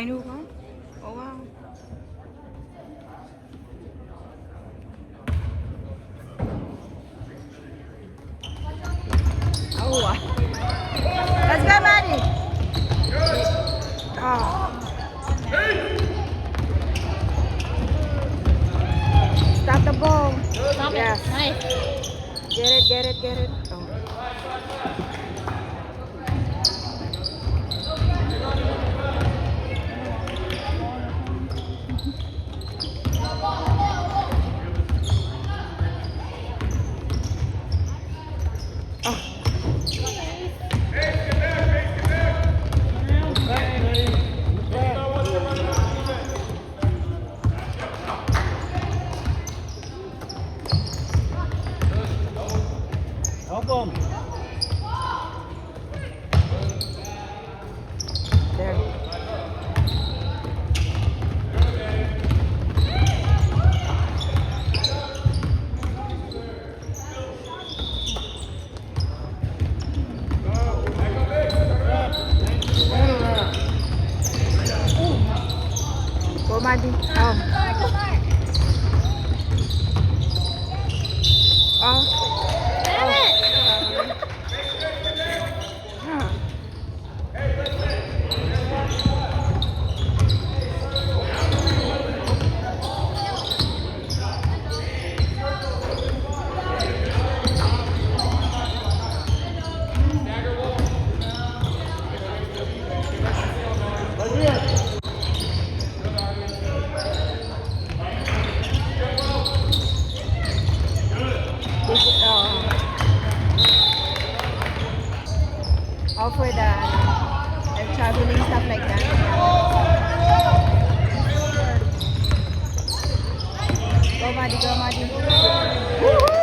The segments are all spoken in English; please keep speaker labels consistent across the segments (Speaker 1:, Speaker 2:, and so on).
Speaker 1: 9:01? Oh, wow. Oh, wow. Let's go, Maddie. Oh. Stop the ball.
Speaker 2: Stop
Speaker 1: Yes.
Speaker 2: it. Nice.
Speaker 1: Get it. Oh.
Speaker 3: Help them.
Speaker 1: There. Go, Maddie. Oh. Oh.
Speaker 2: Damn it.
Speaker 1: Huh. This is, all for the traveling stuff like that. Go, Maddie, go, Maddie. Woohoo!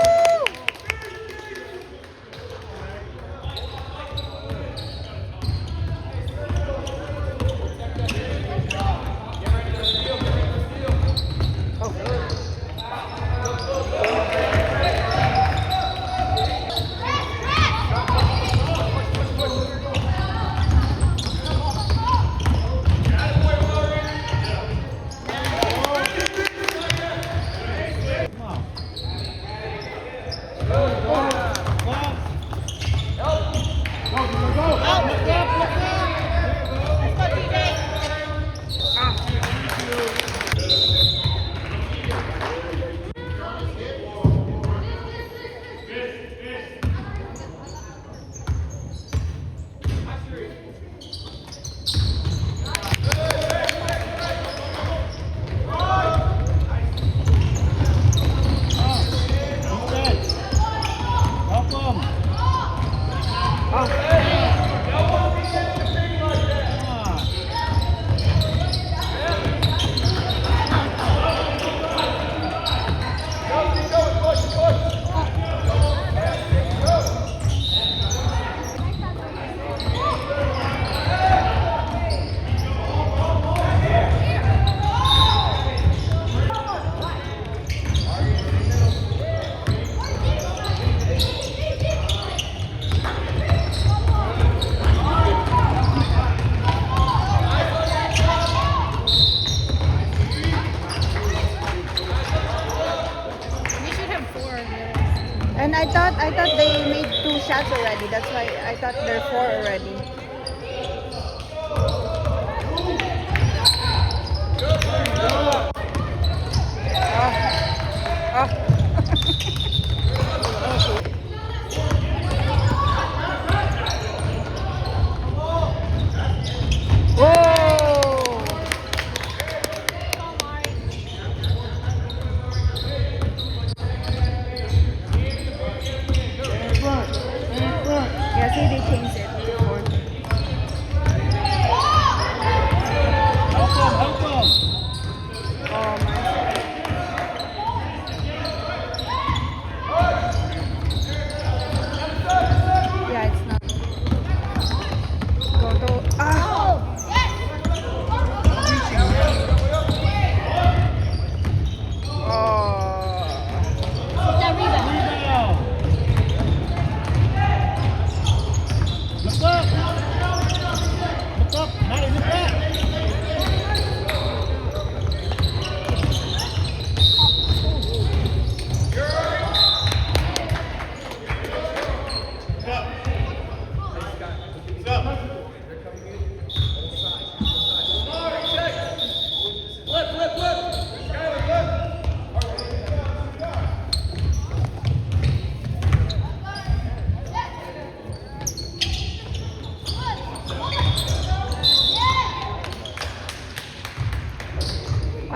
Speaker 3: Help them.
Speaker 2: We should have 4 of those.
Speaker 1: And I thought they made 2 shots already. That's why I thought they're 4 already. Whoa! Yeah, see, they changed it before.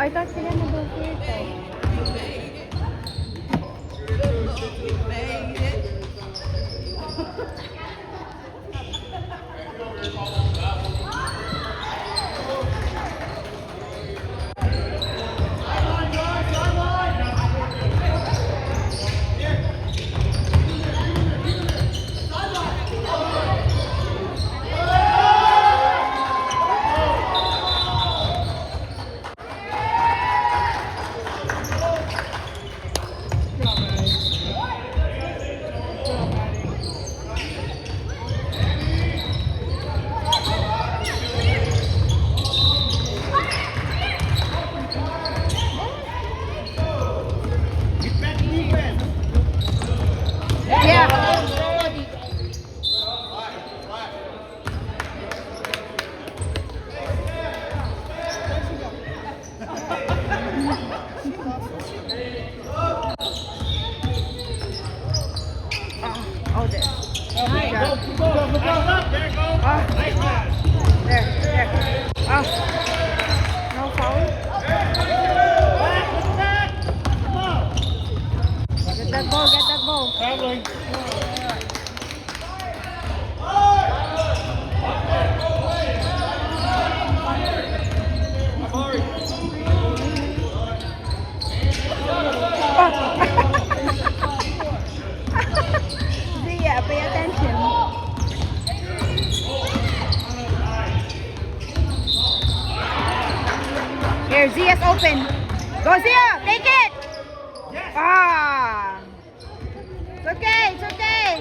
Speaker 1: I thought sila nag-go-first eh. Oh, there.
Speaker 2: Nice.
Speaker 3: Go, go, go, go. There you go.
Speaker 1: Ah,
Speaker 3: Nice pass.
Speaker 1: there. Ah. No foul?
Speaker 3: Back. Come on.
Speaker 1: Get that ball.
Speaker 3: Traveling.
Speaker 1: Zia, pay attention. Here, Zia's open. Go Zia, take it. Ah. It's okay.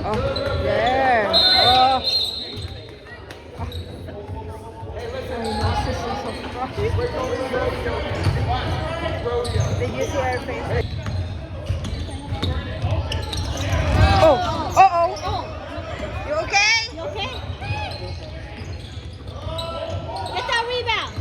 Speaker 1: Oh, there. Oh. Did you see her face? Oh, you okay?
Speaker 2: You okay? Get that rebound.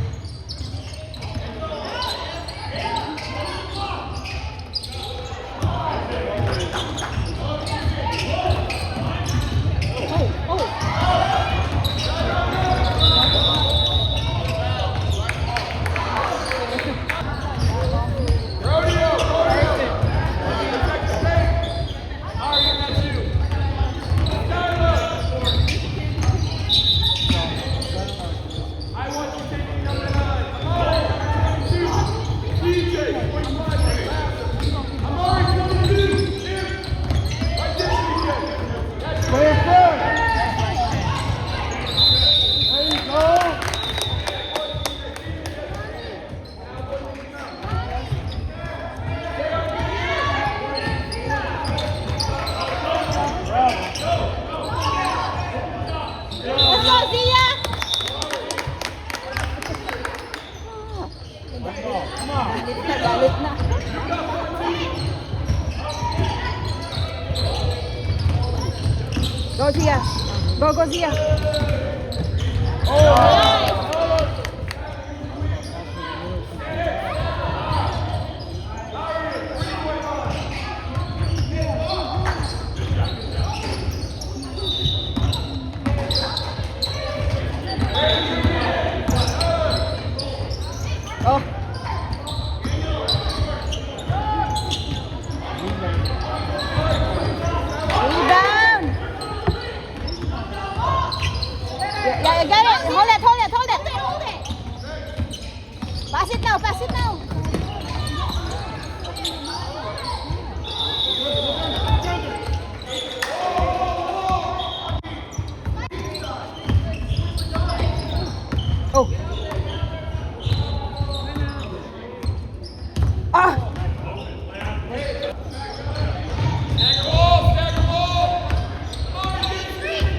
Speaker 2: Let's go, Zia.
Speaker 1: Galit na. Go Zia. Go Zia. Oh. Rebound. Yeah, you got it. Hold it. Pass it now. Oh. Ah.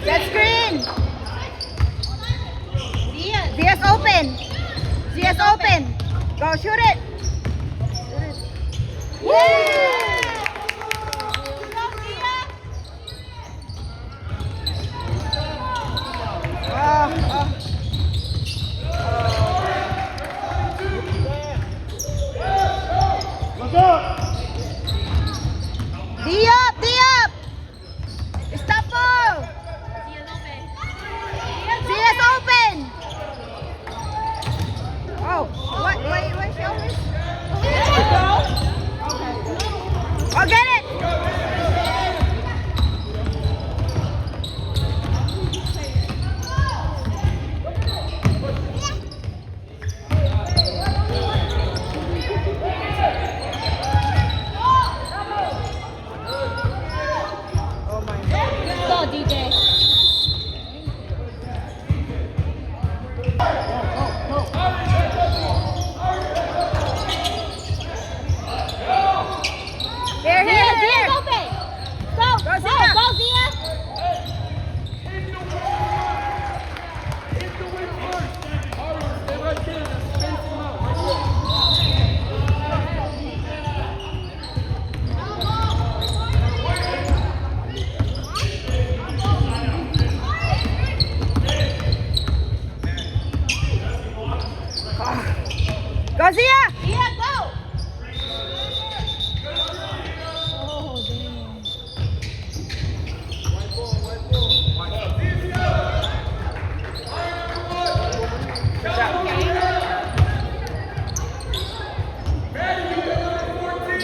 Speaker 1: Set screen. Zia's open. Go shoot it.
Speaker 3: Look up.
Speaker 1: Dia!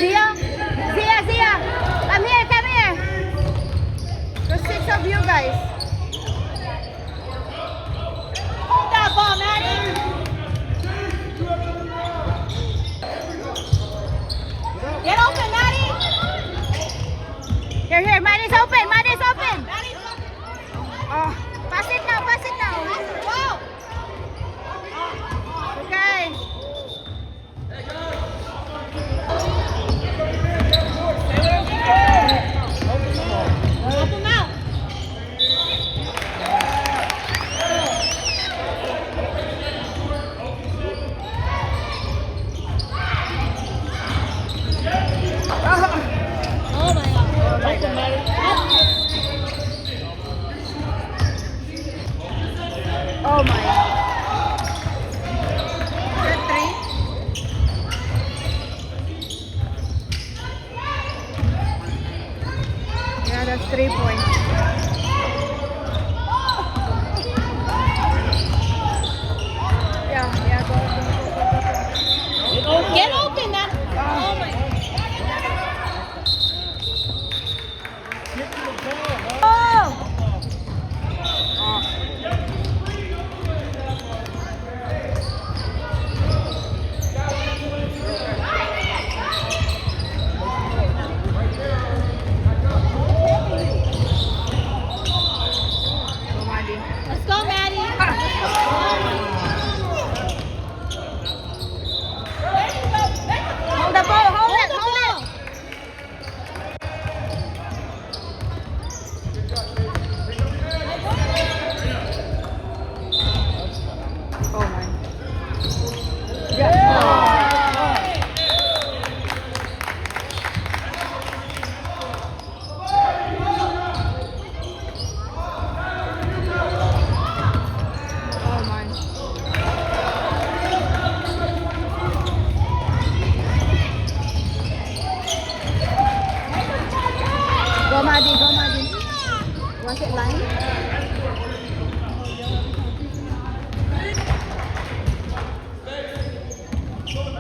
Speaker 1: Zia? Zia! Come here! There's 6 of you guys. Hold that ball, Maddie! Get open, Maddie! Here, Maddie's open! Oh, pass it now! Wow! Okay. Help him out.
Speaker 2: Oh my god.
Speaker 3: Open, Maddie.
Speaker 1: Oh my. Is that 3? Yeah, that's 3 points. Yeah, go.
Speaker 2: Get open, man. Oh my god.
Speaker 3: Get to the ball, huh?
Speaker 1: Oh!
Speaker 2: Let's go, Maddie.
Speaker 1: Hold the ball, hold it. Oh my. Oh my. Go Maddie. Was it line?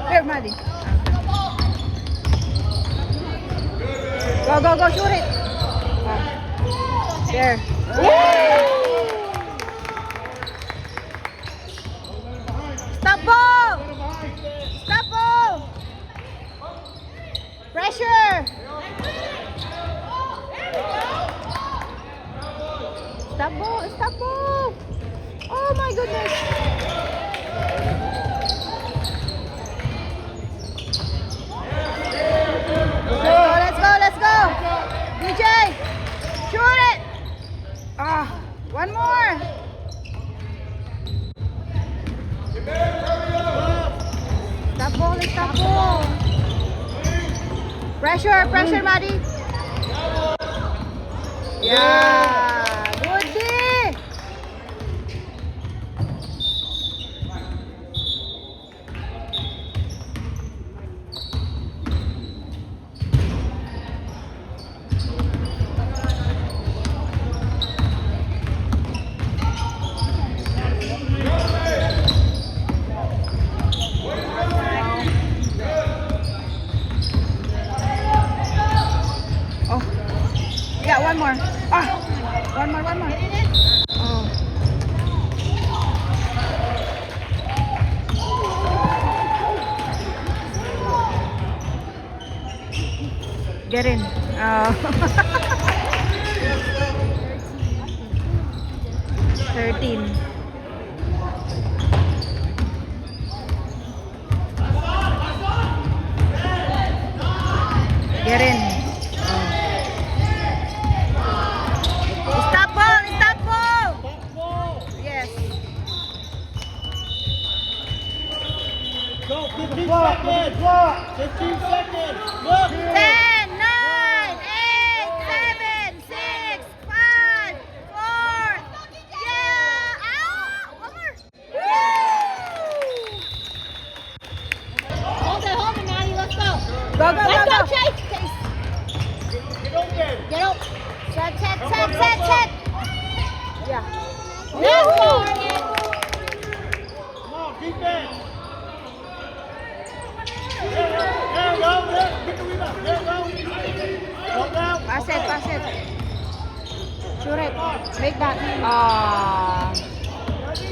Speaker 1: Here, Maddie. Go, shoot it. There. Stop ball. Pressure. Stop ball. Oh my goodness. Let's go. DJ, shoot it. One more. Stop ball. Pressure, Maddie. Yeah, good D. Oh, yeah, one more. One more. Oh. Get in. Oh. 13. Get in. Stop ball. Yes.
Speaker 3: Go, 15 seconds. 15 seconds. Look.
Speaker 1: 10, 9, 8, 7, 6, 5, 4. Yeah. One more.
Speaker 2: Hold it, Maddie. Let's go.
Speaker 1: Go.
Speaker 2: Let's go, Chase.
Speaker 3: Get open.
Speaker 2: Get up.
Speaker 1: Set. Yeah.
Speaker 2: Let's go, Arden.
Speaker 3: Come on, defense. There we go. Get the rebound.
Speaker 1: Shoot it. Make that. Ah.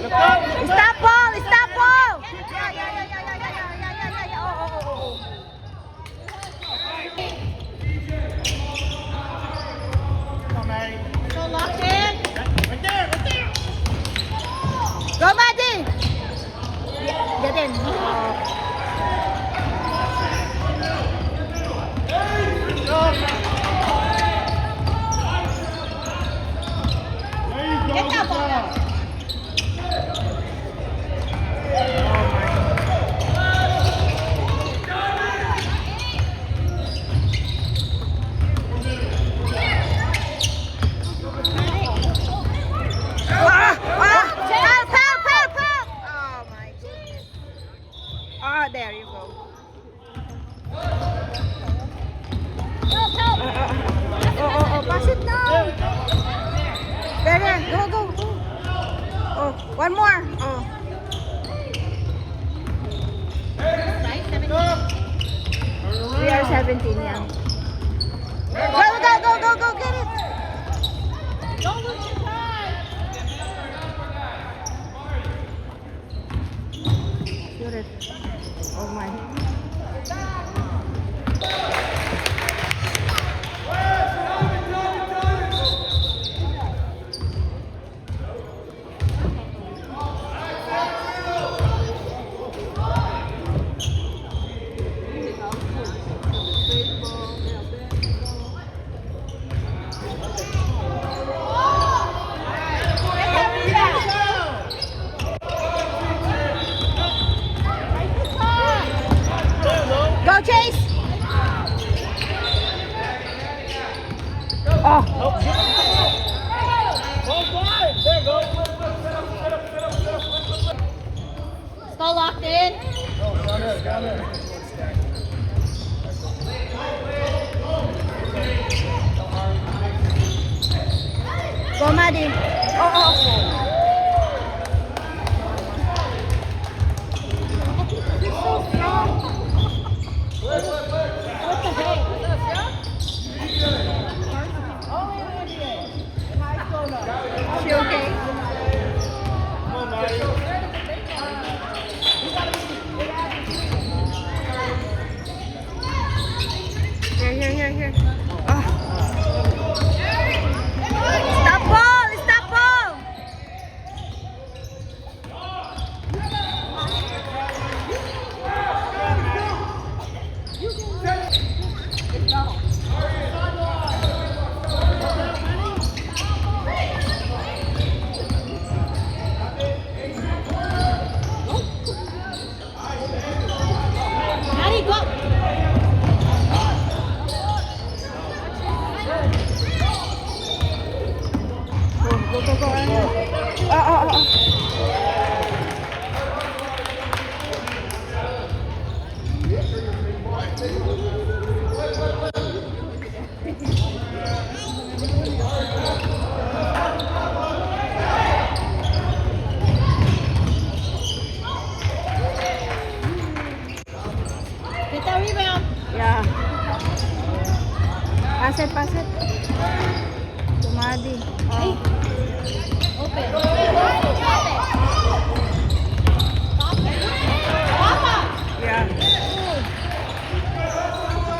Speaker 3: Look up.
Speaker 1: Stop ball! Stop ball! Yeah. Oh.
Speaker 3: Come on, Maddie.
Speaker 2: So locked in.
Speaker 3: Right there.
Speaker 1: Go, Maddie! Get in.
Speaker 3: There you go.
Speaker 2: Get that ball
Speaker 3: Good
Speaker 2: down.
Speaker 3: job.
Speaker 1: Help! Oh my goodness. Ah, there you go. Oh, pass it now. There, go. Oh, one more. Oh.
Speaker 2: Right? 17.
Speaker 1: We are 17, yeah. Go, get it.
Speaker 2: Don't lose your time.
Speaker 1: Shoot it. Oh my. Go, Chase. Oh.
Speaker 3: Ball wide. There you go.
Speaker 2: Still locked in.
Speaker 3: Down there.
Speaker 1: Go, Maddie. Oh.
Speaker 2: What the heck?
Speaker 1: She okay?
Speaker 3: Come on, Maddie.
Speaker 1: Here. Oh. Stop ball!
Speaker 2: Maddie, go.
Speaker 1: Go. Oh.
Speaker 2: Get that rebound.
Speaker 1: Yeah. Pass it. To Maddie. Oh.
Speaker 2: Open. Papa.
Speaker 1: Yeah.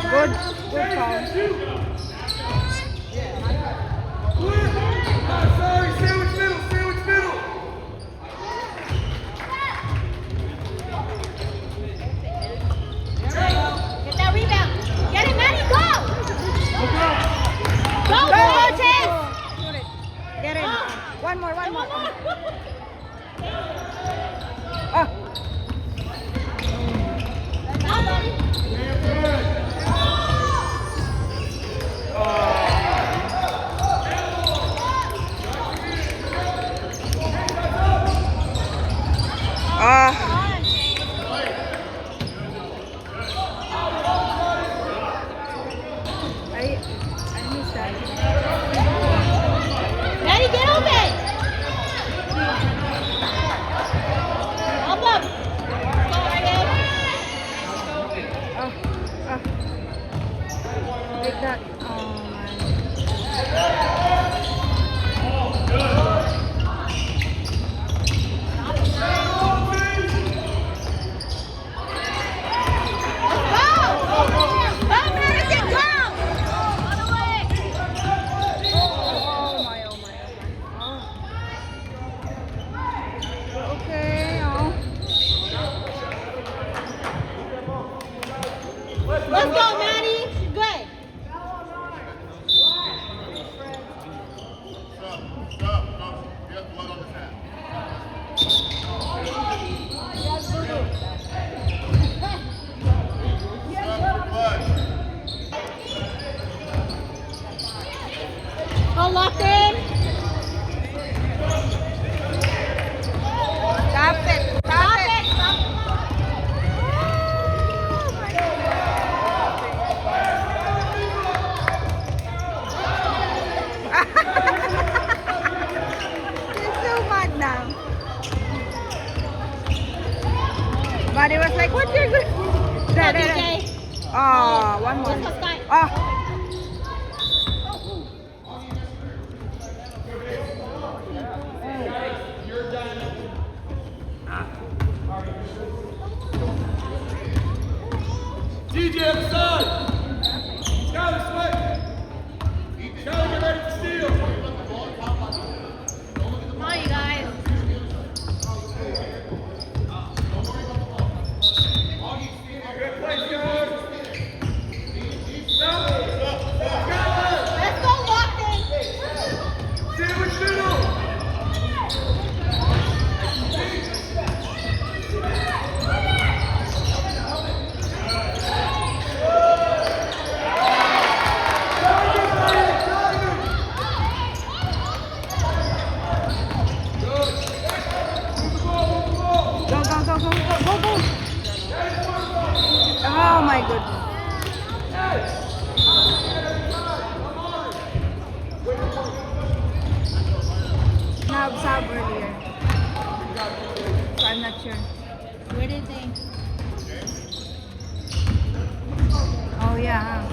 Speaker 1: Good foul.
Speaker 2: Get that rebound. Get it, Maddie, go. Go,
Speaker 1: Go,
Speaker 2: go,
Speaker 1: Chase! Shoot it. Get in. One more. Oh. I missed that.
Speaker 2: Maddie, get open. Help him. Go, Ryan.
Speaker 1: Like that. Oh man.
Speaker 2: Let's go, Maddie. You're good. All locked in.
Speaker 1: Stop it! Stop it! He's so mad now. But it was like, what's your good? There, there, there.
Speaker 2: DJ.
Speaker 1: Oh, one more.
Speaker 2: Let's go, Sky.
Speaker 1: Oh.
Speaker 3: DJ on the side. Skyler, switch. Skyler, get ready for steal.
Speaker 2: Come on, you guys.
Speaker 3: Good play, Skyler.
Speaker 2: Let's go, locked in.
Speaker 3: Sandwich middle.
Speaker 1: Go, go, go, go, go, go, go. Oh my goodness. Sub earlier. So I'm not sure.
Speaker 2: Where did they?
Speaker 1: Oh yeah.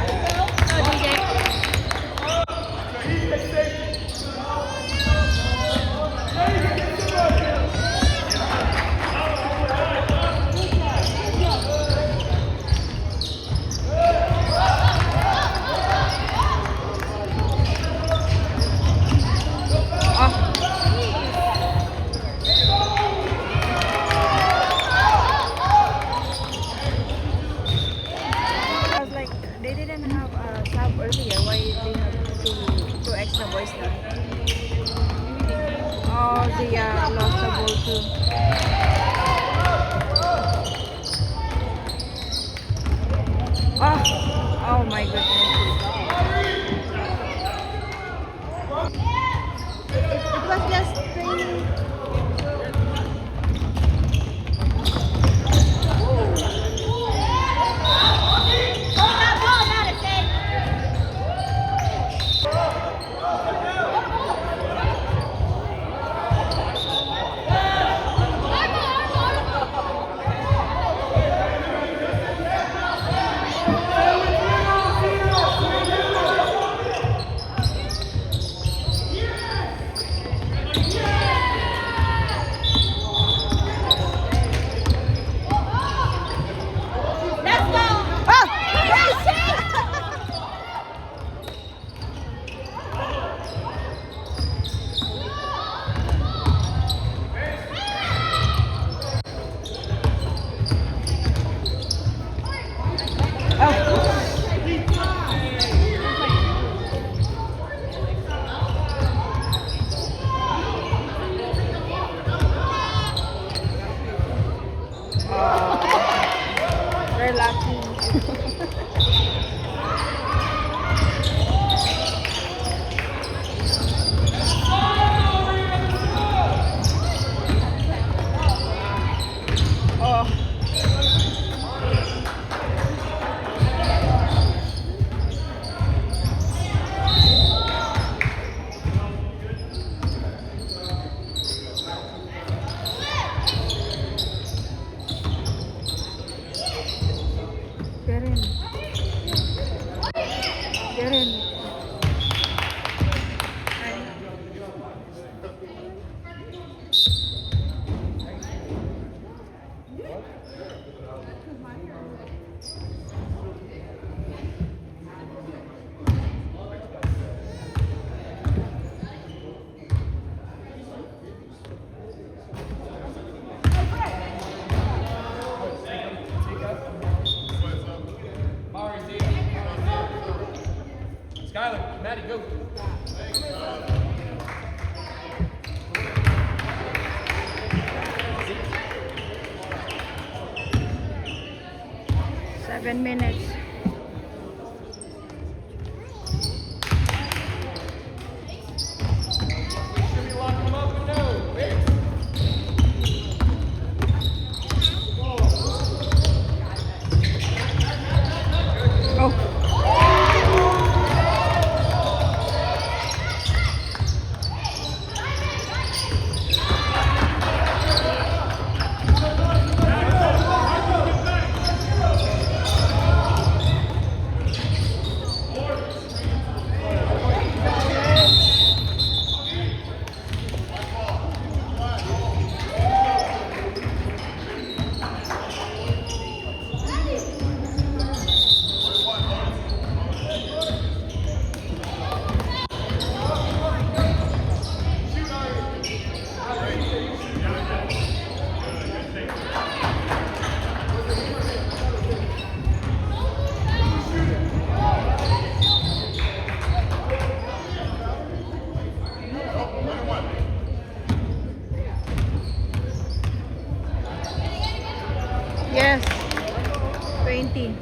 Speaker 1: Huh?
Speaker 2: Oh, DJ.
Speaker 1: I was like, they didn't have a sub earlier. Why they have two extra boys now? Oh, they lost the ball too. Oh my goodness. It was just training.
Speaker 2: Let's go.
Speaker 1: Oh! They're lucky. Oh. Get in. Get in.
Speaker 3: Maddie, go.
Speaker 1: 7 minutes.
Speaker 3: Should be locking them up and no. Wait.
Speaker 1: Oh. Yes. 20.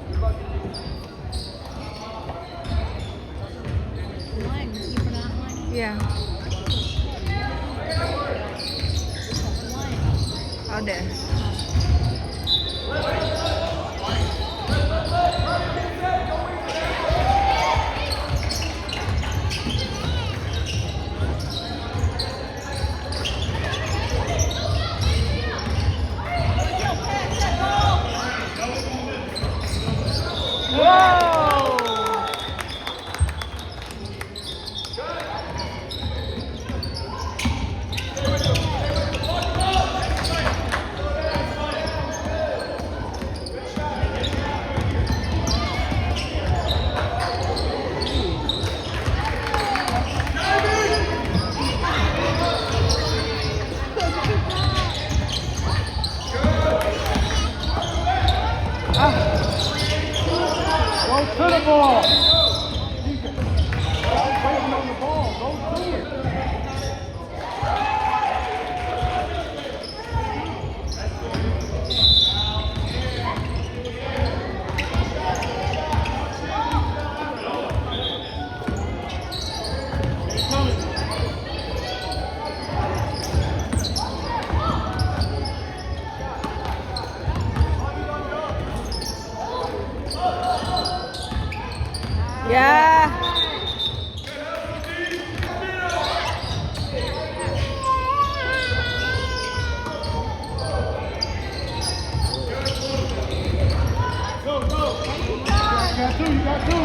Speaker 2: Line, keep it on line.
Speaker 1: Yeah.
Speaker 2: Line.
Speaker 1: Out there. Whoa!
Speaker 3: Go to the ball. Waiting on the ball. Go to it.
Speaker 1: Yeah.
Speaker 3: Go, go. You got two. You got two.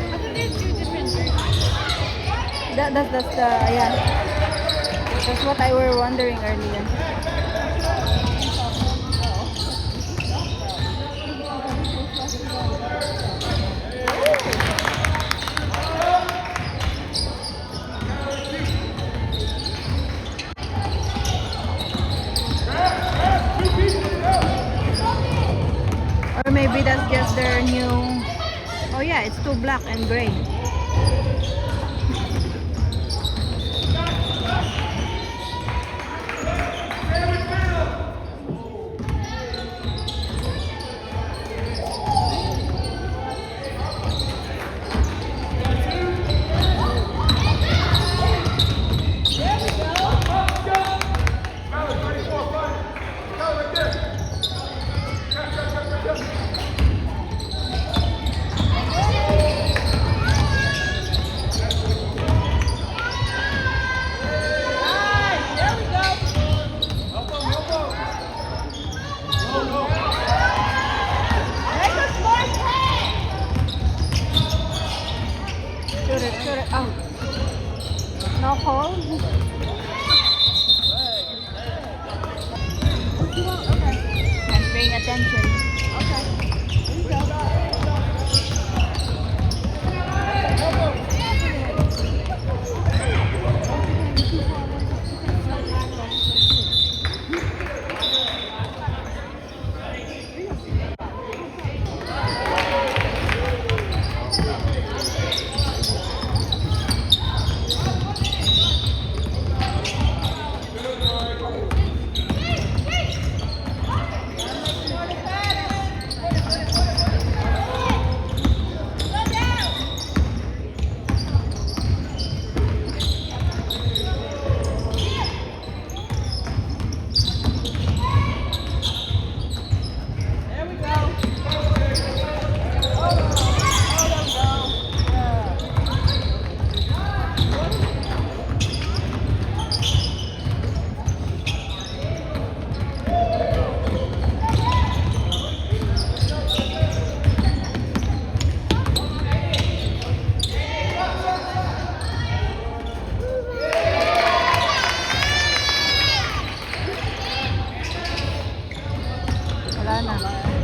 Speaker 2: I think there's two different versions.
Speaker 1: That's the yeah. That's what I were wondering earlier. Or maybe that's just their new. Oh yeah, it's too black and gray. Shoot it. Oh.
Speaker 2: No call?
Speaker 1: I'm paying attention. Wala na.